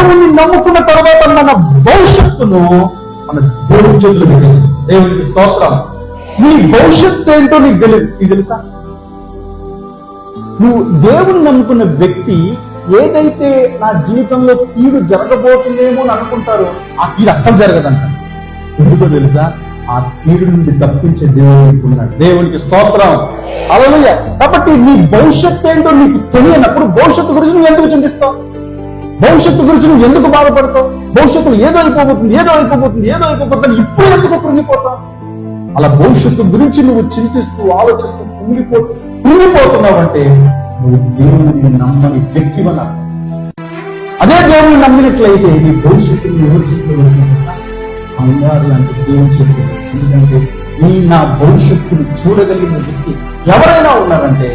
దేవుని నమ్ముకున్న తర్వాత మన భవిష్యత్తును మన దేవుని చేతులు పెట్టేసి, దేవునికి స్తోత్రం. నీ భవిష్యత్తు ఏంటో నీకు తెలుసా? నువ్వు దేవుని నమ్ముకున్న వ్యక్తి ఏదైతే నా జీవితంలో కీడు జరగబోతుందేమో అని అనుకుంటారో ఆ కీడు అస్సలు జరగదంట. ఎందుకో తెలుసా? ఆ కీడు నుండి తప్పించే దేవునికి ఉన్నాడు. దేవునికి స్తోత్రం. హల్లెలూయా. కాబట్టి నీ భవిష్యత్తు ఏంటో నీకు తెలియనప్పుడు భవిష్యత్తు గురించి నువ్వు ఎందుకు చింతిస్తావు? భవిష్యత్తు గురించి నువ్వు ఎందుకు బాధపడతావు? భవిష్యత్తులో ఏదో అయిపోతుంది ఇప్పుడు ఎందుకు కృంగిపోతావు? అలా భవిష్యత్తు గురించి నువ్వు చింతిస్తూ ఆలోచిస్తూ కృంగిపోతున్నావంటే నువ్వు దేవుని నమ్మని వ్యక్తివన్నా. అదే దేవుని నమ్మినట్లయితే నీ భవిష్యత్తుని ఎవరి చేతిలో బంగారు లాంటి దేవుని చేతిలో. ఎందుకంటే నా భవిష్యత్తును చూడగలిగిన వ్యక్తి ఎవరైనా ఉన్నారంటే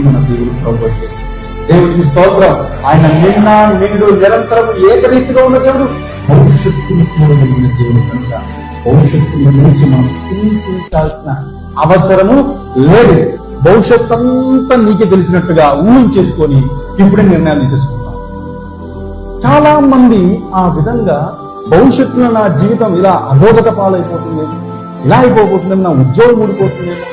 మన దేవుడు ప్రభువు యేసు క్రీస్తు. దేవునికి స్తోత్రం. ఆయన నిన్న నేడు నిరంతరం ఏకరీతిగా ఉన్న దేవుడు, భవిష్యత్తును చూడగలిగిన దేవుడు కనుక భవిష్యత్తుని గురించి మనం చింతించాల్సిన అవసరము లేదు. భవిష్యత్తు అంతా నీకే తెలిసినట్టుగా ఊహించేసుకొని ఇప్పుడే నిర్ణయాలు తీసేసుకుంటాం. చాలా మంది ఆ విధంగా భవిష్యత్తులో నా జీవితం ఇలా అధోగత పాలైపోతుందేమో, ఇలా అయిపోతుందేమో, నా ఉద్యోగం ఊడిపోతుందేమో,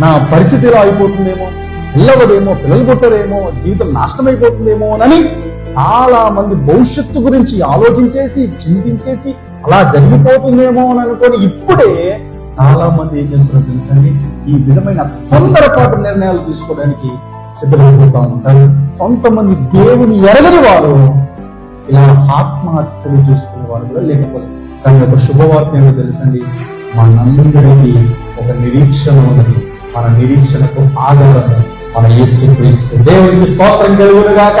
నా పరిస్థితి ఇలా అయిపోతుందేమో, పిల్లవదేమో, పిల్లలు పుట్టరేమో, జీవితం నాశనం అయిపోతుందేమో అని చాలా మంది భవిష్యత్తు గురించి ఆలోచించేసి చింతించేసి అలా జరిగిపోతుందేమో అని అనుకొని ఇప్పుడే చాలా మంది ఏం చేస్తున్నారో తెలుసండి, ఈ విధమైన తొందరపాటు నిర్ణయాలు తీసుకోవడానికి సిద్ధమైపోతా ఉంటారు. కొంతమంది దేవుని ఎరగని వారు ఇలా ఆత్మహత్యలు చేసుకునే వారు కూడా లేకపోతే. కానీ ఒక శుభవార్త ఏమో తెలుసండి, మనందరికీ ఒక నిరీక్షణ ఉన్నది. మన నిరీక్షణకు ఆధారం మన యేసు క్రీస్తు. దేవునికి స్తోత్రం కలుగును గాక.